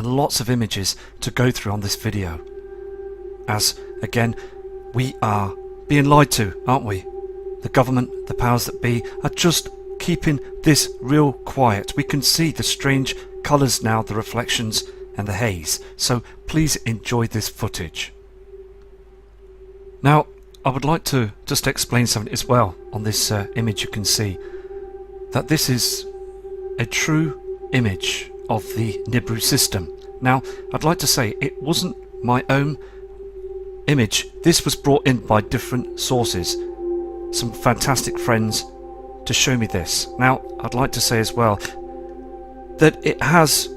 and lots of images to go through on this video. As, again, we are being lied to, aren't we? The government, the powers that be, are just keeping this real quiet. We can see the strange colours now, the reflections and the haze. So please enjoy this footage. Now, I would like to just explain something as well on this image. You can see that this is a true image of the Nibiru system. Now, I'd like to say it wasn't my own image. This was brought in by different sources, some fantastic friends, to show me this. Now, I'd like to say as well that it has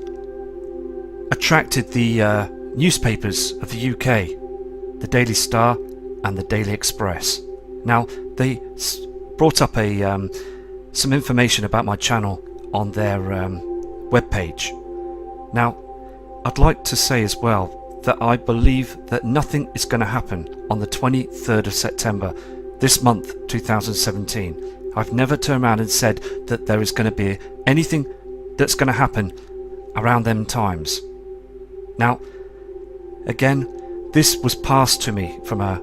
attracted the newspapers of the UK, the Daily Star and the Daily Express. Now, they brought up some information about my channel on their webpage. Now, I'd like to say as well that I believe that nothing is going to happen on the 23rd of September this month, 2017. I've never turned around and said that there is going to be anything that's going to happen around them times. Now, again, this was passed to me from a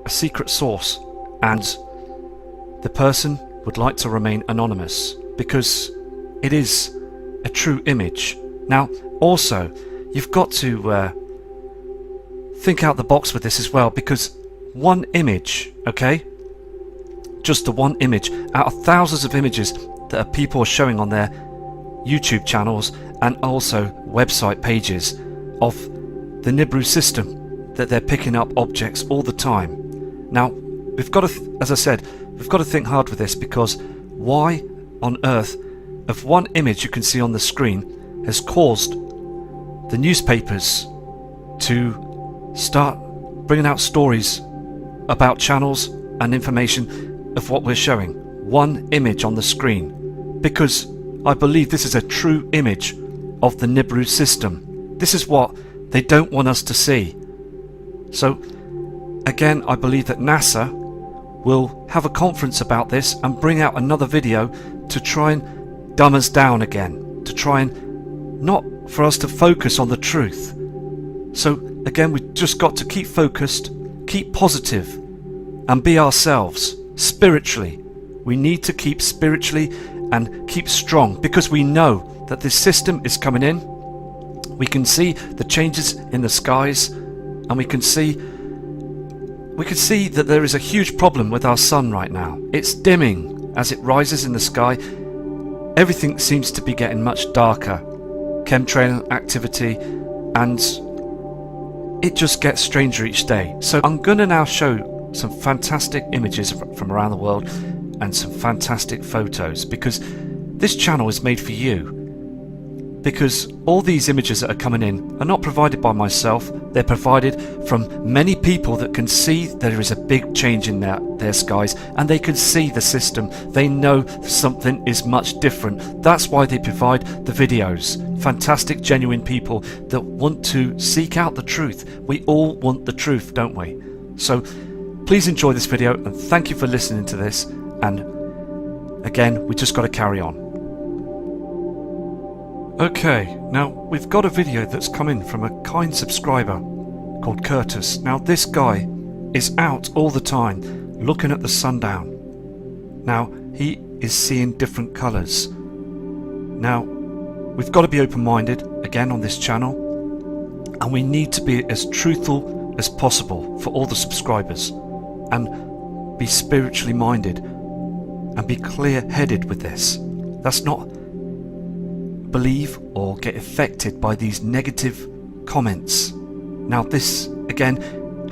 secret source, and the person would like to remain anonymous because it is a true image. Now, also, you've got to think out the box with this as well, because one image, okay? Just the one image out of thousands of images that people are showing on their YouTube channels and also website pages of the Nibiru system, that they're picking up objects all the time. Now, we've got to, as I said, we've got to think hard with this, because why on earth, of one image you can see on the screen, has caused the newspapers to start bringing out stories about channels and information of what we're showing. One image on the screen, because I believe this is a true image of the Nibiru system. This is what they don't want us to see. So again, I believe that NASA will have a conference about this and bring out another video to try and dumb us down again, to try and not for us to focus on the truth. So again, we've just got to keep focused, keep positive, and be ourselves spiritually. We need to keep spiritually and keep strong, because we know that this system is coming in. We can see the changes in the skies, and we can see that there is a huge problem with our sun right now. It's dimming as it rises in the sky. Everything seems to be getting much darker. Chemtrail activity, and it just gets stranger each day. So I'm going to now show some fantastic images from around the world and some fantastic photos, because this channel is made for you. Because all these images that are coming in are not provided by myself, they're provided from many people that can see there is a big change in their skies, and they can see the system. They know something is much different. That's why they provide the videos. Fantastic, genuine people that want to seek out the truth. We all want the truth, don't we? So please enjoy this video, and thank you for listening to this. And again, we just got to carry on. Okay, now we've got a video that's come in from a kind subscriber called Curtis. Now this guy is out all the time looking at the sundown. Now he is seeing different colours. Now we've got to be open-minded again on this channel, and we need to be as truthful as possible for all the subscribers, and be spiritually minded and be clear-headed with this. That's not believe or get affected by these negative comments. Now this again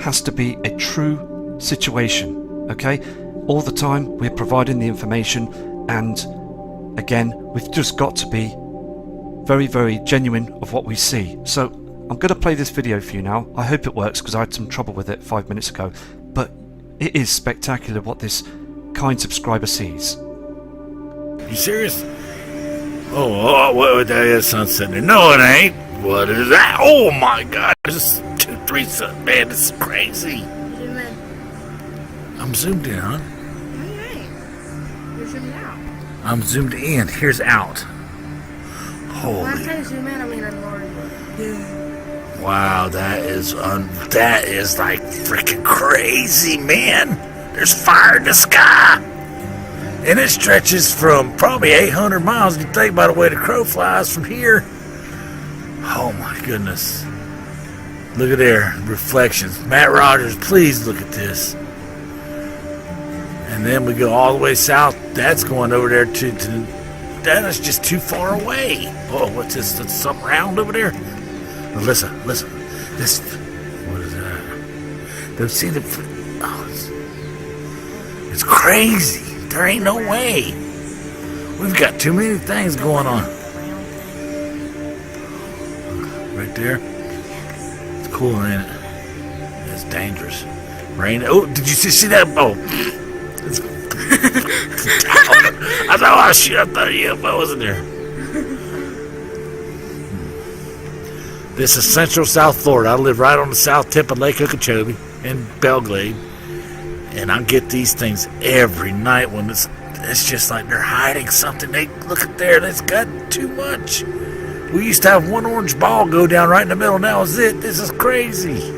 has to be a true situation, okay? All the time we're providing the information, and again we've just got to be very, very genuine of what we see. So I'm going to play this video for you now. I hope it works, because I had some trouble with it 5 minutes ago, but it is spectacular what this kind subscriber sees. You serious? Oh, what that is sunset? No, it ain't. What is that? Oh my God! There's 2, 3 sun. Man, this is crazy. Zoom in. I'm zoomed in, huh? Alright. You're zoomed out. I'm zoomed in. Here's out. Last Holy. time you zoom in, I mean unloaded. Wow, that is like freaking crazy, man. There's fire in the sky. And it stretches from probably 800 miles, if you think by the way the crow flies from here. Oh my goodness. Look at there, reflections. Matt Rogers, please look at this. And then we go all the way south. That's going over there to that is just too far away. Oh, what's this? That's something round over there? Oh, listen. This, what is that? Don't see the, oh, it's crazy. There ain't no way. We've got too many things going on. Right there. It's cool, ain't it? It's dangerous. Rain. Oh, did you see that? Oh. I thought, oh shit, I thought a UFO wasn't there. This is Central South Florida. I live right on the south tip of Lake Okeechobee in Belglade. And I get these things every night when it's just like they're hiding something. They look at there, that's got too much. We used to have one orange ball go down right in the middle. Now is it? This is crazy.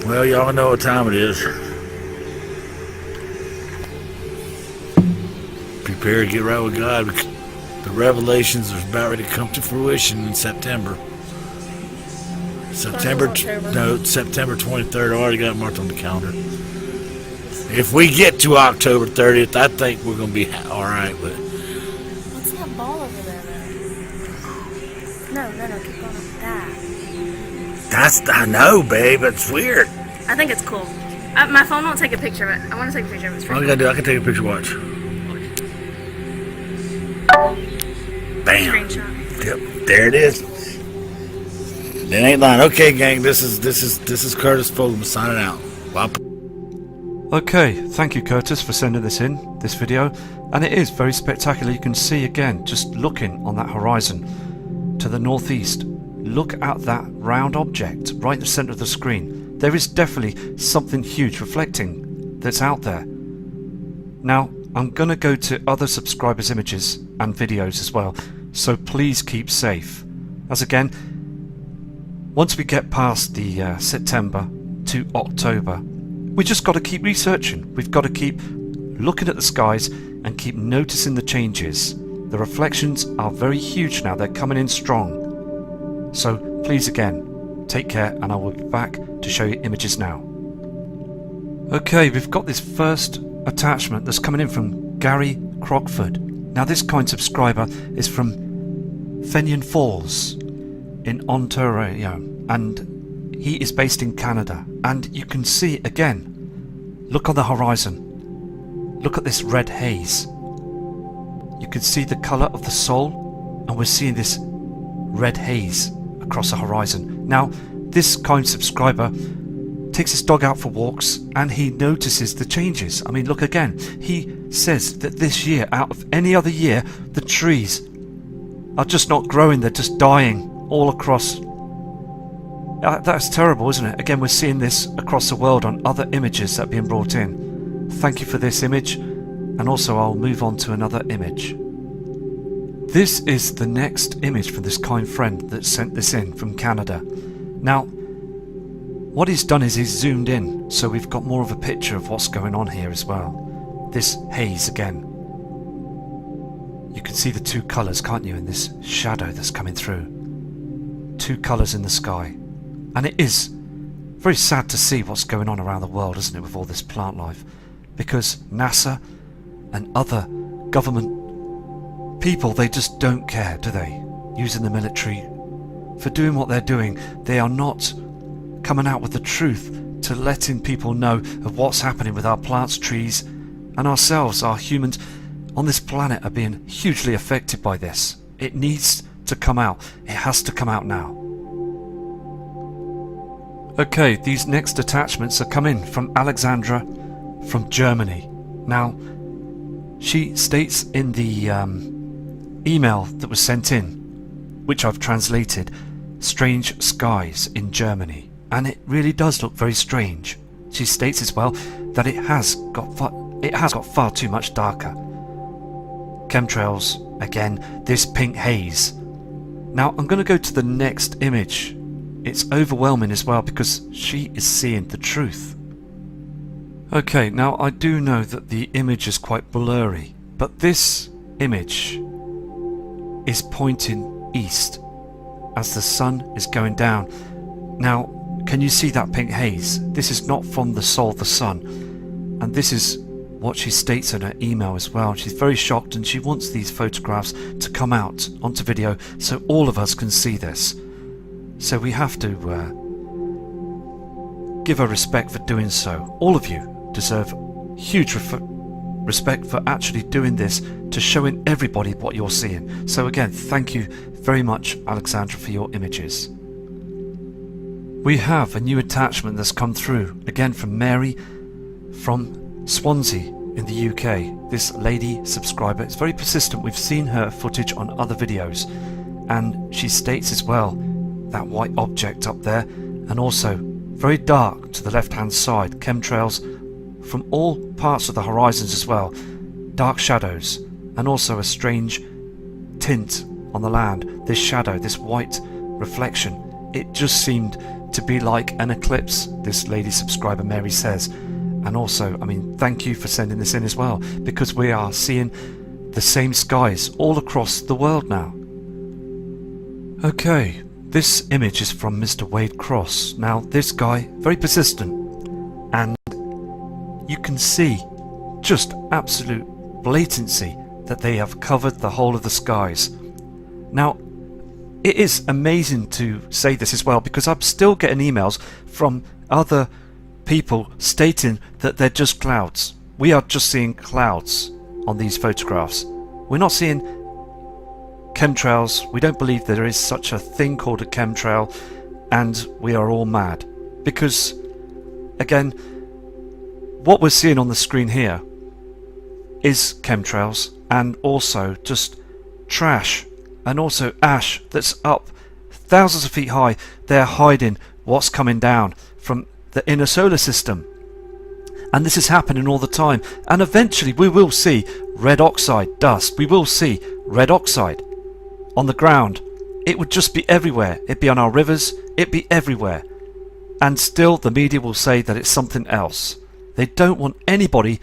Well, y'all know what time it is. Prepare to get right with God. The revelations are about ready to come to fruition in September. September 23rd. I already got it marked on the calendar. If we get to October 30th, I think we're going to be all right. But What's that ball over there, though? No, keep going with that. I know, babe. It's weird. I think it's cool. My phone won't take a picture of it. I want to take a picture of it. It's All I pretty gotta do, I can take a picture. Watch. Bam. Screenshot. Yep. There it is. It ain't lying. Okay, gang. This is Curtis Fulham signing out. Bye. Okay, thank you Curtis for sending this video, and it is very spectacular. You can see again, just looking on that horizon to the northeast, look at that round object right in the centre of the screen. There is definitely something huge reflecting that's out there. Now, I'm going to go to other subscribers' images and videos as well, so please keep safe. As again, once we get past the September to October, we just got to keep researching. We've got to keep looking at the skies and keep noticing the changes. The reflections are very huge now. They're coming in strong. So please again, take care, and I will be back to show you images now. Okay, we've got this first attachment that's coming in from Gary Crockford. Now this kind subscriber is from Fenian Falls in Ontario, and he is based in Canada. And you can see again, look on the horizon, look at this red haze. You can see the colour of the sol, and we're seeing this red haze across the horizon. Now this kind subscriber takes his dog out for walks and he notices the changes. I mean, look again, he says that this year, out of any other year, the trees are just not growing, they're just dying all across. That's terrible, isn't it? Again, we're seeing this across the world on other images that are being brought in. Thank you for this image, and also I'll move on to another image. This is the next image from this kind friend that sent this in from Canada. Now, what he's done is he's zoomed in, so we've got more of a picture of what's going on here as well. This haze again. You can see the two colours, can't you, in this shadow that's coming through. Two colours in the sky. And it is very sad to see what's going on around the world, isn't it, with all this plant life? Because NASA and other government people, they just don't care, do they? Using the military for doing what they're doing. They are not coming out with the truth to letting people know of what's happening with our plants, trees, and ourselves. Our humans on this planet are being hugely affected by this. It needs to come out. It has to come out now. Okay, these next attachments are coming from Alexandra from Germany. Now, she states in the email that was sent in, which I've translated, strange skies in Germany. And it really does look very strange. She states as well that it has got far too much darker. Chemtrails, again, this pink haze. Now I'm going to go to the next image. It's overwhelming as well because she is seeing the truth. Okay, now I do know that the image is quite blurry, but this image is pointing east as the sun is going down. Now, can you see that pink haze? This is not from the soul of the sun, and this is what she states in her email as well. She's very shocked and she wants these photographs to come out onto video so all of us can see this. So we have to give her respect for doing so. All of you deserve huge respect for actually doing this, to showing everybody what you're seeing. So again, thank you very much, Alexandra, for your images. We have a new attachment that's come through, again from Mary from Swansea in the UK. This lady subscriber is very persistent. We've seen her footage on other videos, and she states as well that white object up there, and also very dark to the left hand side, chemtrails from all parts of the horizons as well, dark shadows, and also a strange tint on the land. This shadow, this white reflection, it just seemed to be like an eclipse, this lady subscriber Mary says. And also, I mean, thank you for sending this in as well, because we are seeing the same skies all across the world now. Okay, this image is from Mr. Wade Cross. Now, this guy, very persistent, and you can see just absolute blatancy that they have covered the whole of the skies. Now, it is amazing to say this as well, because I'm still getting emails from other people stating that they're just clouds. We are just seeing clouds on these photographs. We're not seeing chemtrails. We don't believe there is such a thing called a chemtrail, and we are all mad. Because, again, what we're seeing on the screen here is chemtrails, and also just trash, and also ash that's up thousands of feet high. They're hiding what's coming down from the inner solar system, and this is happening all the time. And eventually we will see red oxide dust, we will see red oxide on the ground. It would just be everywhere. It'd be on our rivers, it'd be everywhere, and still the media will say that it's something else. They don't want anybody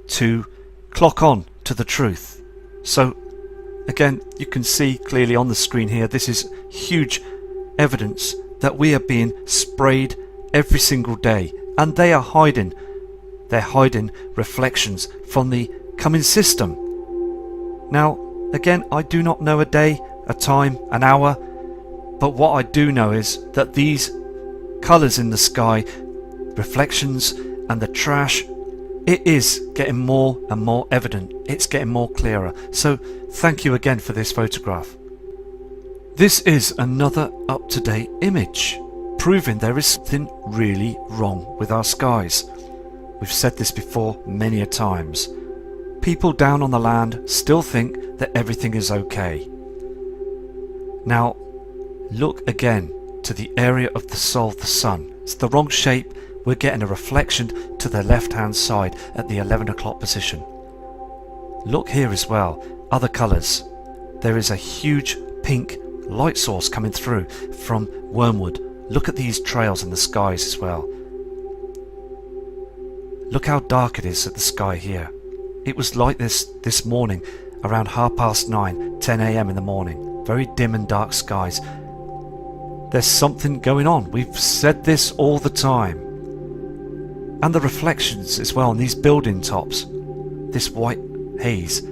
to clock on to the truth. So again, you can see clearly on the screen here, this is huge evidence that we are being sprayed every single day, and they are hiding. They're hiding reflections from the coming system. Now, again, I do not know a day, a time, an hour, but what I do know is that these colours in the sky, reflections, and the trash, it is getting more and more evident. It's getting more clearer. So thank you again for this photograph. This is another up-to-date image, proving there is something really wrong with our skies. We've said this before many a times. People down on the land still think that everything is okay. Now, look again to the area of the soul of the sun. It's the wrong shape. We're getting a reflection to the left hand side at the 11 o'clock position. Look here as well, other colours. There is a huge pink light source coming through from Wormwood. Look at these trails in the skies as well. Look how dark it is at the sky here. It was like this morning around 9:30, 10 AM in the morning. Very dim and dark skies. There's something going on. We've said this all the time. And the reflections as well on these building tops. This white haze.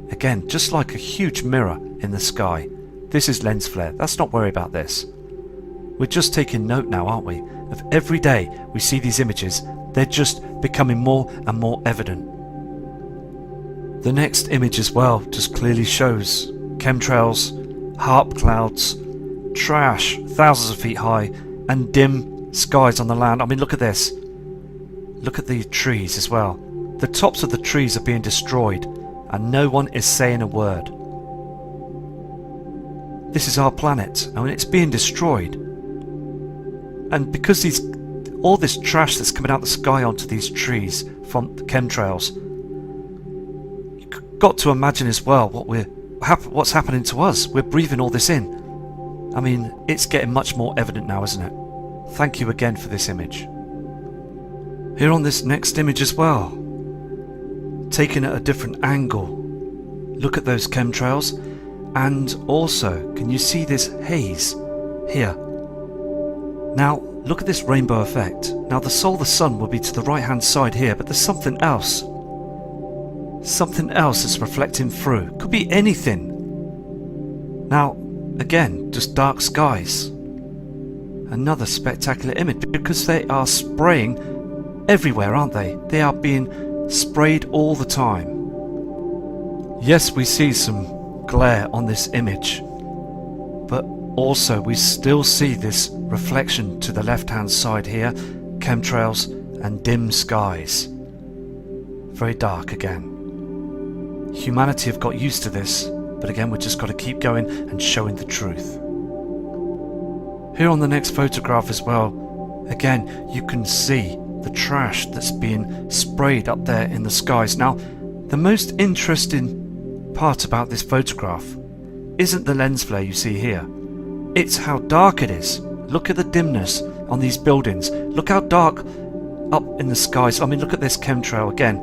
Again, just like a huge mirror in the sky. This is lens flare. Let's not worry about this. We're just taking note now, aren't we? Of every day we see these images, they're just becoming more and more evident. The next image as well just clearly shows chemtrails, harp clouds, trash thousands of feet high, and dim skies on the land. I mean, look at this. Look at the trees as well. The tops of the trees are being destroyed, and no one is saying a word. This is our planet, and it's being destroyed. And because all this trash that's coming out the sky onto these trees from the chemtrails, you've got to imagine as well what's happening to us. We're breathing all this in. I mean, it's getting much more evident now, isn't it? Thank you again for this image. Here on this next image as well, taken at a different angle. Look at those chemtrails, and also, can you see this haze here? Now, look at this rainbow effect. Now, the sun will be to the right-hand side here, but there's something else. Something else is reflecting through. Could be anything. Now, again, just dark skies. Another spectacular image, because they are spraying everywhere, aren't they? They are being sprayed all the time. Yes, we see some glare on this image, but also we still see this reflection to the left-hand side here, chemtrails and dim skies. Very dark again. Humanity have got used to this, but again, we've just got to keep going and showing the truth. Here on the next photograph as well, again, you can see the trash that's being sprayed up there in the skies. Now, the most interesting part about this photograph isn't the lens flare you see here. It's how dark it is. Look at the dimness on these buildings. Look how dark up in the skies. I mean, look at this chemtrail again.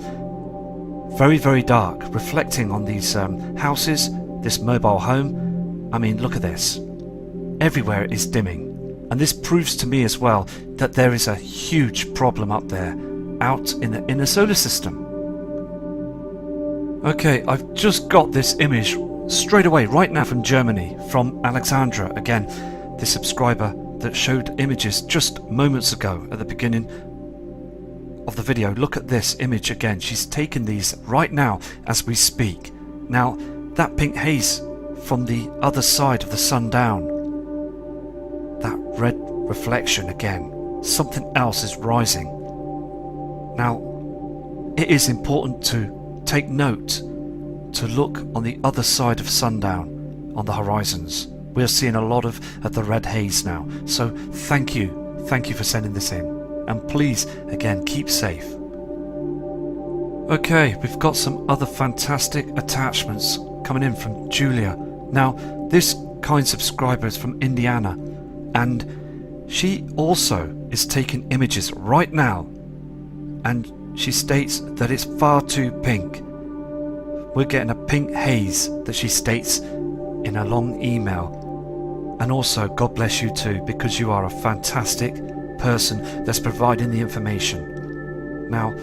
Very, very dark, reflecting on these houses, this mobile home. I mean, look at this. Everywhere it is dimming. And this proves to me as well that there is a huge problem up there, out in the inner solar system. Okay, I've just got this image straight away, right now, from Germany, from Alexandra. Again, the subscriber that showed images just moments ago at the beginning of the video. Look at this image again. She's taken these right now as we speak. Now, that pink haze from the other side of the sun down, that red reflection again, something else is rising. Now, it is important to take note to look on the other side of sundown on the horizons. We're seeing a lot of the red haze now. So thank you for sending this in. And please, again, keep safe. Okay, we've got some other fantastic attachments coming in from Julia. Now, this kind subscriber is from Indiana, and she also is taking images right now, and she states that it's far too pink. We're getting a pink haze that she states in a long email. And also, God bless you too, because you are a fantastic person that's providing the information. Now,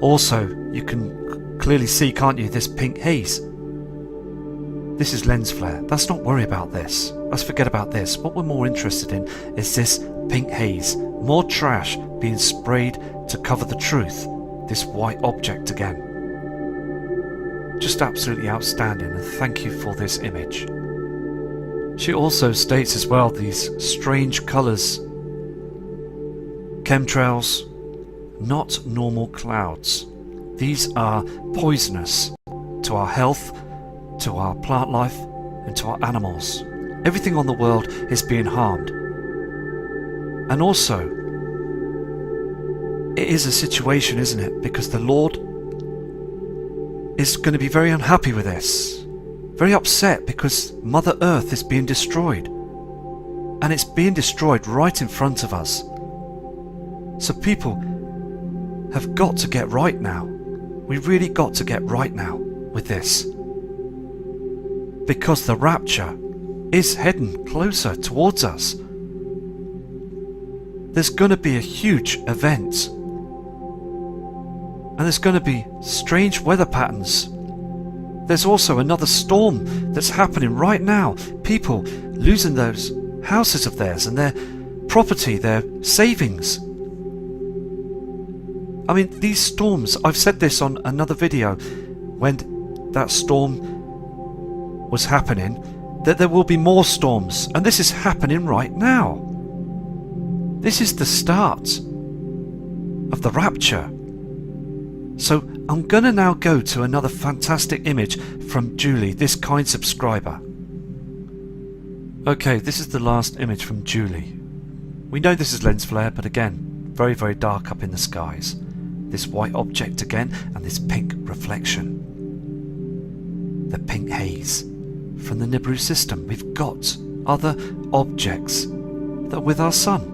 also, you can clearly see, can't you, this pink haze. This is lens flare. Let's not worry about this. Let's forget about this. What we're more interested in is this pink haze. More trash being sprayed to cover the truth. This white object again. Just absolutely outstanding, and thank you for this image. She also states as well these strange colours. Chemtrails, not normal clouds. These are poisonous to our health, to our plant life, and to our animals. Everything on the world is being harmed. And also, it is a situation, isn't it? Because the Lord is going to be very unhappy with this. Very upset because Mother Earth is being destroyed. And it's being destroyed right in front of us. So people have got to get right now. We really got to get right now with this. Because the rapture is heading closer towards us. There's going to be a huge event. And there's going to be strange weather patterns. There's also another storm that's happening right now. People losing those houses of theirs and their property, their savings. I mean, these storms, I've said this on another video when that storm was happening, that there will be more storms, and this is happening right now. This is the start of the rapture. So I'm gonna now go to another fantastic image from Julie, this kind subscriber. Okay, this is the last image from Julie. We know this is lens flare, but again, very, very dark up in the skies. This white object again, and this pink reflection. The pink haze from the Nibiru system. We've got other objects that are with our sun.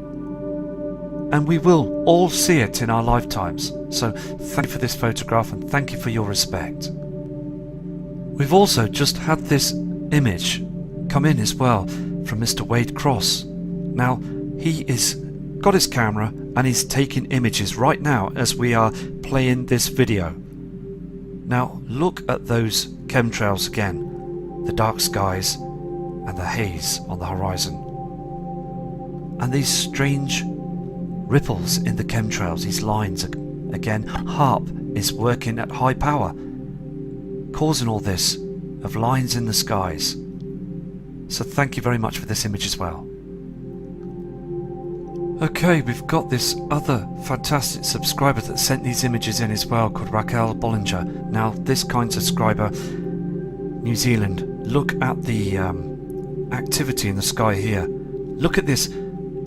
And we will all see it in our lifetimes. So thank you for this photograph and thank you for your respect. We've also just had this image come in as well from Mr. Wade Cross. Now he is got his camera and he's taking images right now as we are playing this video. Now look at those chemtrails again, the dark skies and the haze on the horizon, and these strange ripples in the chemtrails, these lines again. HARP is working at high power, causing all this of lines in the skies. So thank you very much for this image as well. Okay, we've got this other fantastic subscriber that sent these images in as well, called Raquel Bollinger. Now this kind subscriber, New Zealand, look at the activity in the sky here. Look at this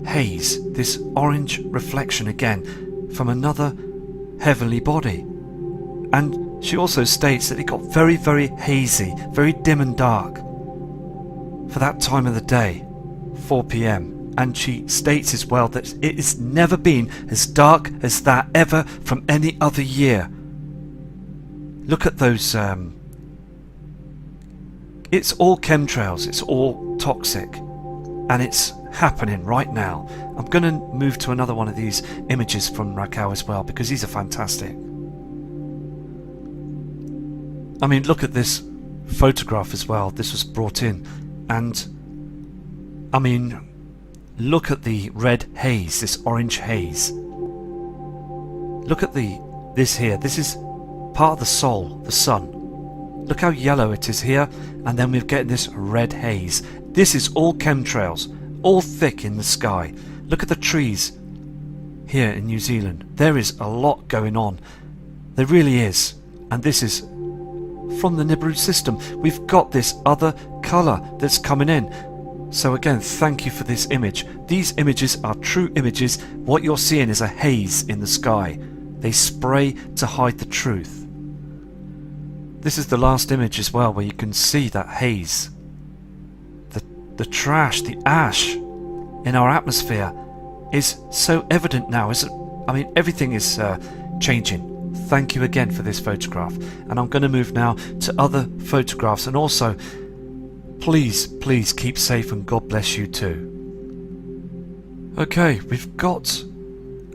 haze, this orange reflection again from another heavenly body. And she also states that it got very, very hazy, very dim and dark for that time of the day, 4 p.m. And she states as well that it has never been as dark as that ever from any other year. Look at those, it's all chemtrails, it's all toxic, and it's happening right now. I'm going to move to another one of these images from Raquel as well, because these are fantastic. I mean, look at this photograph as well. This was brought in, and I mean, look at the red haze, this orange haze. Look at this here. This is part of the soul, the sun. Look how yellow it is here, and then we're getting this red haze. This is all chemtrails, all thick in the sky. Look at the trees here in New Zealand. There is a lot going on. There really is. And this is from the Nibiru system. We've got this other colour that's coming in. So again, thank you for this image. These images are true images. What you're seeing is a haze in the sky. They spray to hide the truth. This is the last image as well, where you can see that haze. The trash, the ash in our atmosphere is so evident now. I mean, everything is changing. Thank you again for this photograph. And I'm going to move now to other photographs. And also, please keep safe and God bless you too. Okay, we've got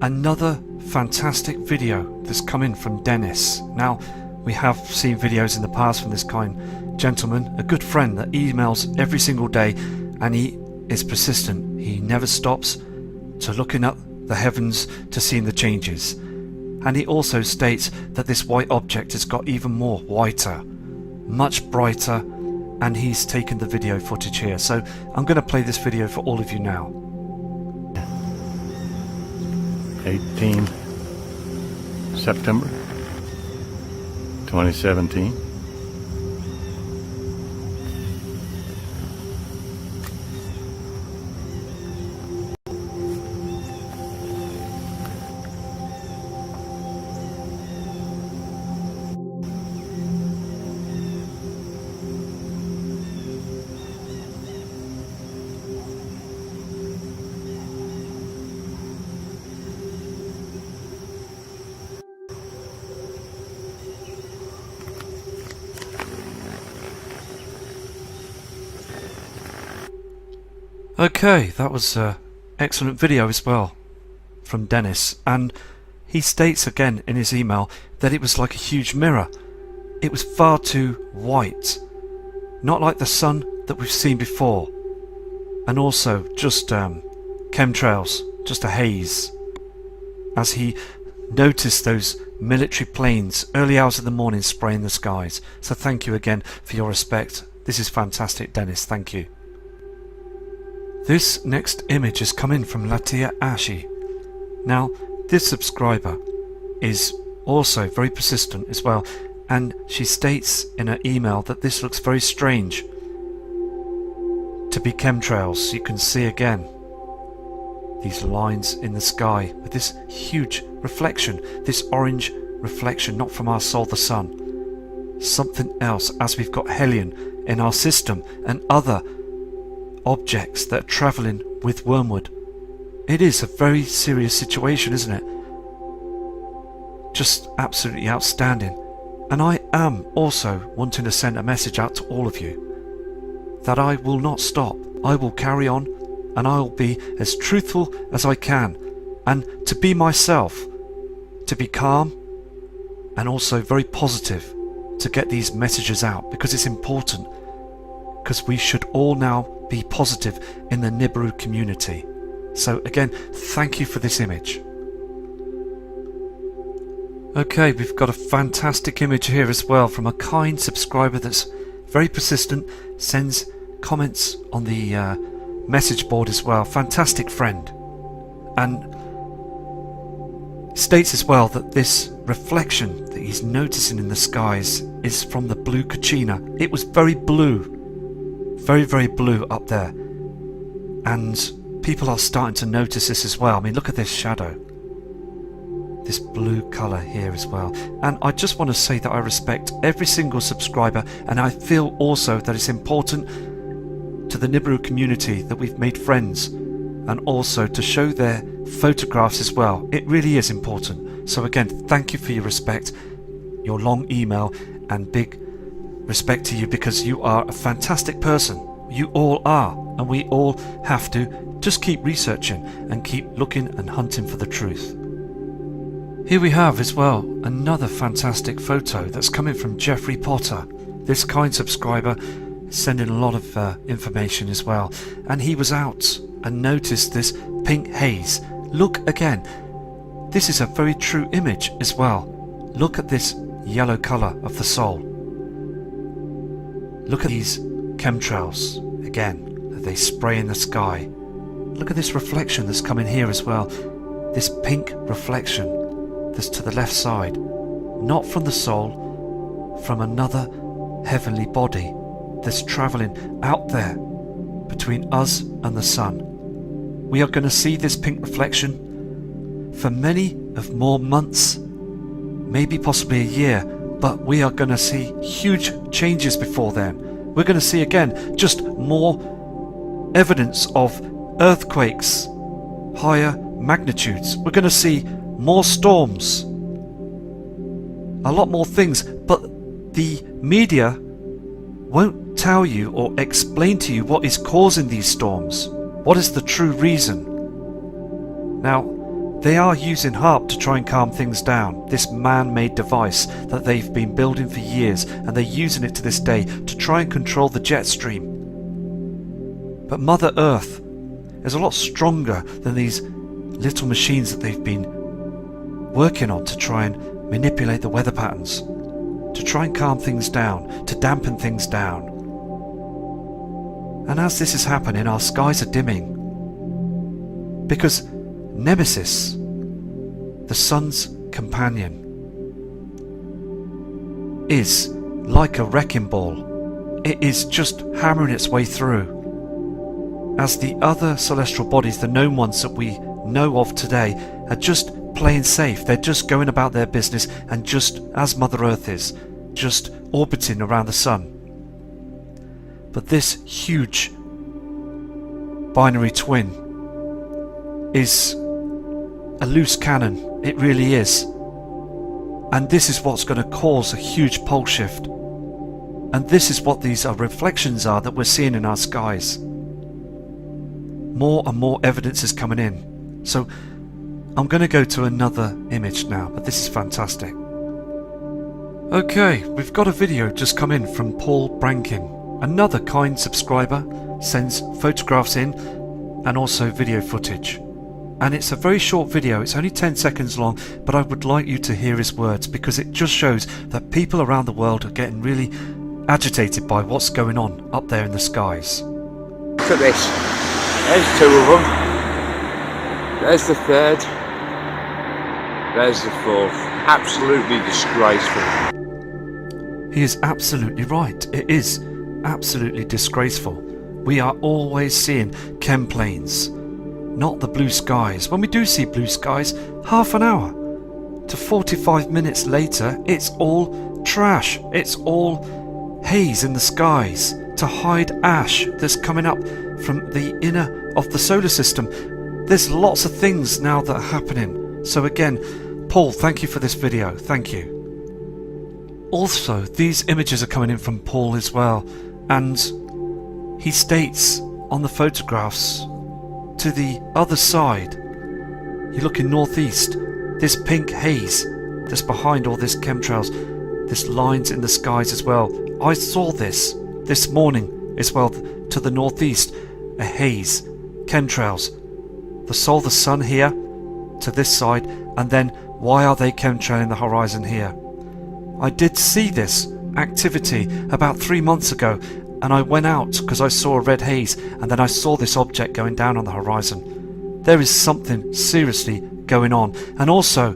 another fantastic video that's come in from Dennis. Now, we have seen videos in the past from this kind gentleman, a good friend that emails every single day, and he is persistent. He never stops to looking up the heavens to seeing the changes. And he also states that this white object has got even more whiter, much brighter, and he's taken the video footage here. So I'm going to play this video for all of you now. 18 September 2017. Okay, that was an excellent video as well from Dennis, and he states again in his email that it was like a huge mirror. It was far too white, not like the sun that we've seen before, and also just chemtrails, just a haze, as he noticed those military planes early hours of the morning spraying the skies. So thank you again for your respect. This is fantastic, Dennis, thank you. This next image has come in from Latia Ashi. Now, this subscriber is also very persistent as well, and she states in her email that this looks very strange to be chemtrails. You can see again these lines in the sky with this huge reflection, this orange reflection, not from our soul, the sun. Something else, as we've got helium in our system and other objects that are travelling with Wormwood. It is a very serious situation, isn't it? Just absolutely outstanding. And I am also wanting to send a message out to all of you that I will not stop. I will carry on, and I will be as truthful as I can, and to be myself, to be calm and also very positive, to get these messages out, because it's important, because we should all now be positive in the Nibiru community. So again, thank you for this image. Okay, we've got a fantastic image here as well from a kind subscriber that's very persistent, sends comments on the message board as well. Fantastic friend. And states as well that this reflection that he's noticing in the skies is from the blue Kachina. It was very blue, very blue up there, and people are starting to notice this as well. I mean, look at this shadow, this blue colour here as well. And I just want to say that I respect every single subscriber, and I feel also that it's important to the Nibiru community that we've made friends, and also to show their photographs as well. It really is important. So again, thank you for your respect, your long email, and big respect to you, because you are a fantastic person. You all are, and we all have to just keep researching and keep looking and hunting for the truth. Here we have as well another fantastic photo that's coming from Jeffrey Potter. This kind subscriber sending a lot of information as well, and he was out and noticed this pink haze. Look again, this is a very true image as well. Look at this yellow colour of the soul. Look at these chemtrails again that they spray in the sky. Look at this reflection that's coming here as well, this pink reflection that's to the left side, not from the soul, from another heavenly body that's travelling out there between us and the sun. We are going to see this pink reflection for many of more months, maybe possibly a year, but we are going to see huge changes before then. We're going to see again just more evidence of earthquakes, higher magnitudes. We're going to see more storms, a lot more things, but the media won't tell you or explain to you what is causing these storms. What is the true reason? Now, they are using HARP to try and calm things down, this man-made device that they've been building for years, and they're using it to this day to try and control the jet stream. But Mother Earth is a lot stronger than these little machines that they've been working on to try and manipulate the weather patterns, to try and calm things down, to dampen things down. And as this is happening, our skies are dimming, because Nemesis, the sun's companion, is like a wrecking ball. It is just hammering its way through. As the other celestial bodies, the known ones that we know of today, are just playing safe. They're just going about their business, and just as Mother Earth is, just orbiting around the sun. But this huge binary twin is a loose cannon. It really is. And this is what's going to cause a huge pole shift. And this is what these reflections are that we're seeing in our skies. More and more evidence is coming in. So I'm going to go to another image now, but this is fantastic. Okay, we've got a video just come in from Paul Brankin. Another kind subscriber sends photographs in and also video footage. And it's a very short video, it's only 10 seconds long, but I would like you to hear his words, because it just shows that people around the world are getting really agitated by what's going on up there in the skies. Look at this. There's two of them. There's the third. There's the fourth. Absolutely disgraceful. He is absolutely right. It is absolutely disgraceful. We are always seeing chem planes, not the blue skies. When we do see blue skies, half an hour to 45 minutes later, it's all trash. It's all haze in the skies to hide ash that's coming up from the inner of the solar system. There's lots of things now that are happening. So again, Paul, thank you for this video. Thank you. Also, these images are coming in from Paul as well, and he states on the photographs to the other side, you're looking northeast, this pink haze that's behind all this chemtrails, this lines in the skies as well. I saw this morning as well, to the northeast, a haze, chemtrails. The sun here to this side, and then why are they chemtrailing the horizon here? I did see this activity about 3 months ago, and I went out because I saw a red haze, and then I saw this object going down on the horizon. There is something seriously going on, and also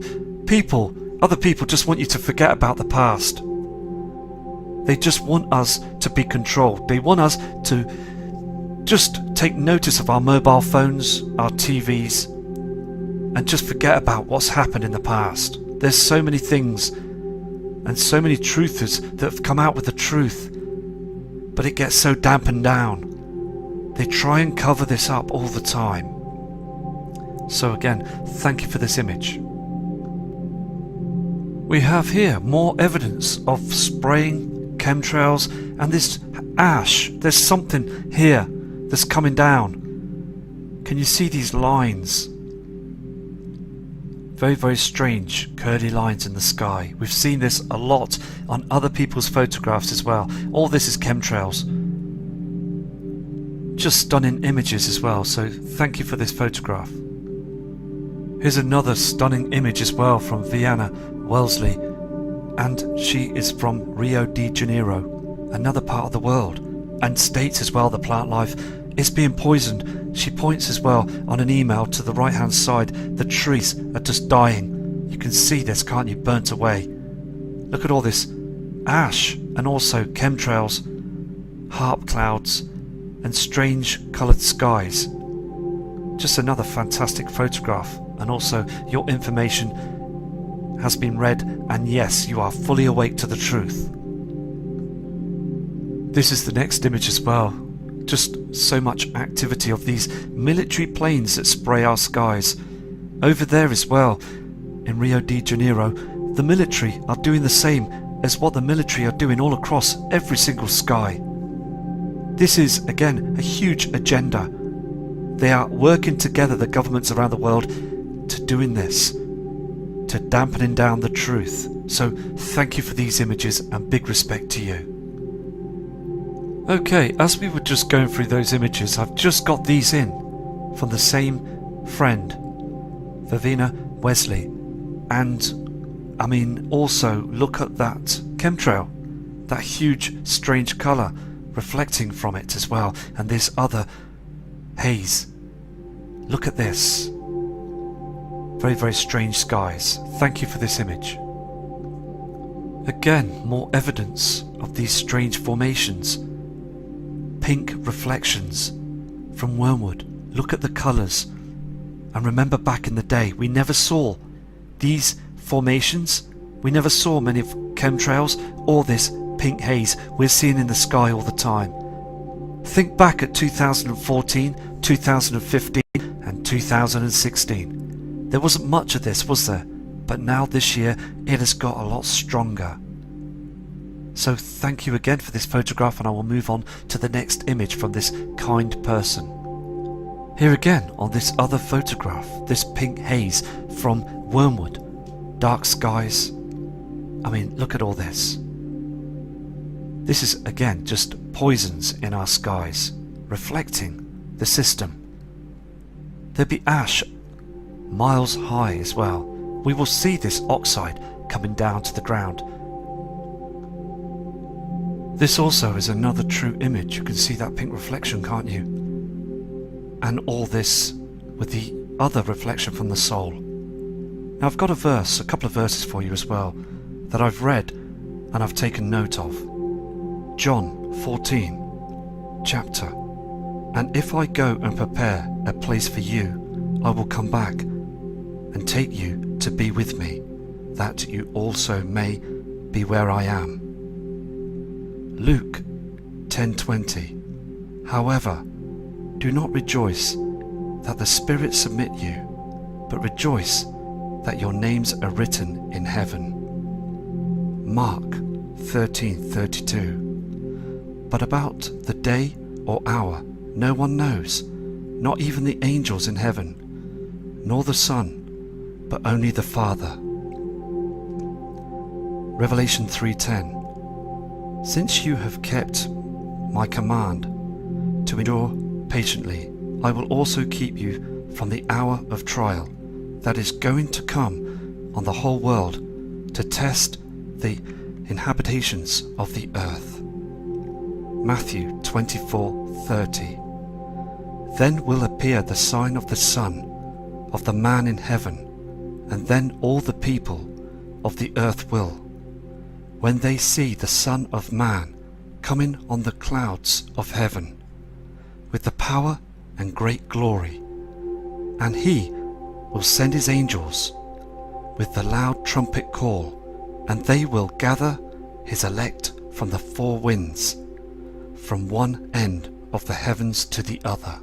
other people just want you to forget about the past. They just want us to be controlled. They want us to just take notice of our mobile phones, our TVs, and just forget about what's happened in the past. There's so many things and so many truthers that have come out with the truth, but it gets so dampened down. They try and cover this up all the time. So again, thank you for this image. We have here more evidence of spraying, chemtrails, and this ash. There's something here that's coming down. Can you see these lines? Very, very strange curly lines in the sky. We've seen this a lot on other people's photographs as well. All this is chemtrails. Just stunning images as well, so thank you for this photograph. Here's another stunning image as well from Vienna Wellesley, and she is from Rio de Janeiro, another part of the world, and states as well the plant life is being poisoned. She points as well on an email to the right hand side. The trees are just dying. You can see this, can't you? Burnt away. Look at all this ash, and also chemtrails, harp clouds, and strange coloured skies. Just another fantastic photograph, and also your information has been read, and yes, you are fully awake to the truth. This is the next image as well. Just so much activity of these military planes that spray our skies. Over there as well, in Rio de Janeiro, the military are doing the same as what the military are doing all across every single sky. This is, again, a huge agenda. They are working together, the governments around the world, to doing this, to dampening down the truth. So thank you for these images, and big respect to you. Okay, as we were just going through those images, I've just got these in from the same friend, Vivina Wesley. And I mean, also look at that chemtrail, that huge strange colour reflecting from it as well, and this other haze. Look at this. Very, very strange skies. Thank you for this image. Again, more evidence of these strange formations. Pink reflections from Wormwood. Look at the colours. And remember, back in the day, we never saw these formations. We never saw many of chemtrails or this pink haze we're seeing in the sky all the time. Think back at 2014, 2015 and 2016. There wasn't much of this, was there? But now this year it has got a lot stronger. So thank you again for this photograph, and I will move on to the next image from this kind person. Here again on this other photograph, this pink haze from Wormwood. Dark skies. I mean, look at all this. This is again just poisons in our skies, reflecting the system. There'll be ash miles high as well. We will see this oxide coming down to the ground. This also is another true image. You can see that pink reflection, can't you? And all this with the other reflection from the soul. Now I've got a couple of verses for you as well, that I've read and I've taken note of. John 14, chapter. And if I go and prepare a place for you, I will come back and take you to be with me, that you also may be where I am. Luke 10:20. However, Do not rejoice that the spirits submit you, but rejoice that your names are written in heaven. Mark 13:32. But about the day or hour no one knows, not even the angels in heaven, nor the Son, but only the Father. Revelation 3:10. Since you have kept my command to endure patiently, I will also keep you from the hour of trial that is going to come on the whole world to test the inhabitations of the earth. Matthew 24:30. Then will appear the sign of the Son of the man in heaven, and then all the people of the earth will, when they see the Son of Man coming on the clouds of heaven, with the power and great glory. And he will send his angels with the loud trumpet call, and they will gather his elect from the four winds, from one end of the heavens to the other.